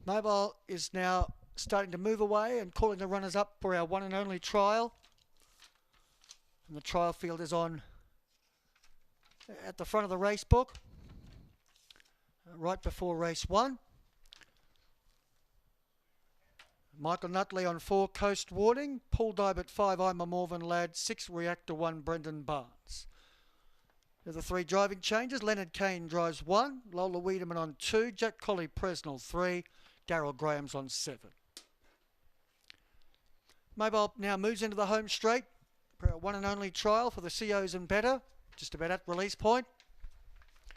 Mobile is now starting to move away and calling the runners up for our one and only trial. And the trial field is on at the front of the race book, right before race 1. Michael Nutley on 4, Coast Warning. Paul Dibe at 5, I'm a Morven Lad. 6, Reactor 1, Brendan Barnes. There's the 3 driving changes. Leonard Kane drives 1, Lola Wiedemann on 2, Jack Colley Presnell 3, Darryl Graham's on 7. Mobile now moves into the home straight for our one and only trial for the COs and better. Just about at release point.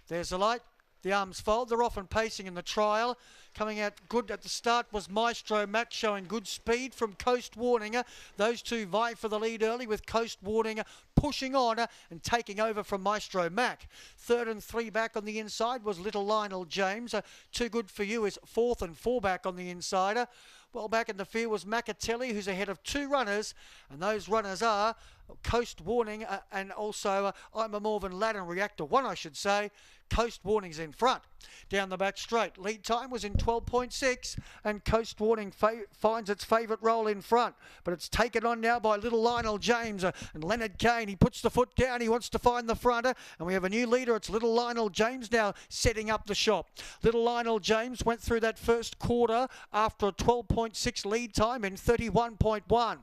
There's the light. The arms fold. They're off and pacing in the trial. Coming out good at the start was Maestro Mac, showing good speed from Coast Warning. Those two vie for the lead early, with Coast Warning pushing on and taking over from Maestro Mac. 3rd and 3 back on the inside was Little Lionel James. Too Good For You is 4th and 4 back on the inside. Well back in the field was Macatelli, who's ahead of 2 runners, and those runners are Coast Warning and also I'm a Morven Lad and Reactor 1, I should say. Coast Warning's in front. Down the back straight, lead time was in 12.6, and Coast Warning finds its favourite role in front, but it's taken on now by Little Lionel James and Leonard Kane. He puts the foot down, he wants to find the front, and we have a new leader. It's Little Lionel James now setting up the shop. Little Lionel James went through that first quarter after a 12.6 lead time in 31.1.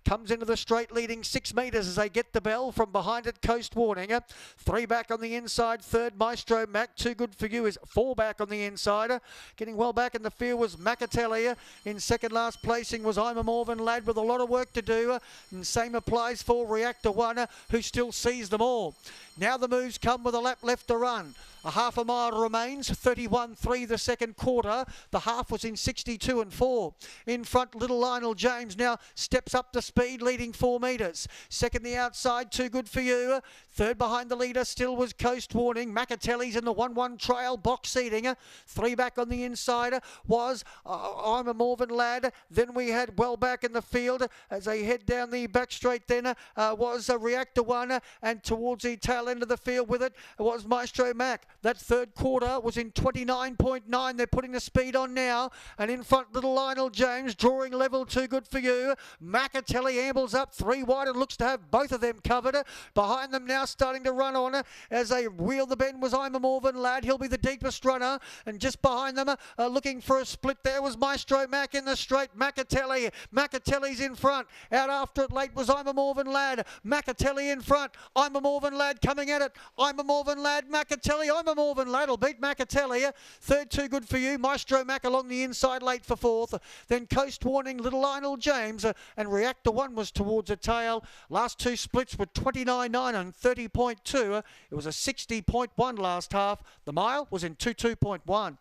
Comes into the straight leading 6 metres as they get the bell from behind it. Coast Warning 3 back on the inside. 3rd Maestro Mac. Too Good For You is 4 back on the inside. Getting well back in the field was Macatelli. In second last placing was I'm a Morven Lad, with a lot of work to do. And same applies for Reactor 1, who still sees them all. Now the moves come with a lap left to run. A half a mile remains, 31.3 the second quarter. The half was in 62.4. In front, Little Lionel James now steps up to speed, leading 4 metres. Second the outside, Too Good For You. 3rd behind the leader still was Coast Warning. Macatelli's in the 1-1 trail, box seating. 3 back on the inside was I'm a Morven Lad. Then we had well back in the field as they head down the back straight. Then was a Reactor 1, and towards the tail end of the field with it was Maestro Mac. That 3rd quarter was in 29.9. They're putting the speed on now, and in front Little Lionel James drawing level. Too Good For You. Macatelli ambles up 3 wide and looks to have both of them covered. Behind them now starting to run on as they wheel the bend was I'm a Morven Lad. He'll be the deepest runner, and just behind them looking for a split there was Maestro Mac in the straight. Macatelli's in front. Out after it late was I'm a Morven Lad. Macatelli in front. I'm a Morven Lad coming at it. I'm a Morven Lad. Macatelli. I'm a Morven Lad will beat Macatelli. 3rd Too Good For You. Maestro Mac along the inside late for 4th. Then Coast Warning, Little Lionel James, and Reactor 1 was towards a tail. Last 2 splits were 29.9 and 30.2. It was a 60.1 last half. The mile was in 22.1.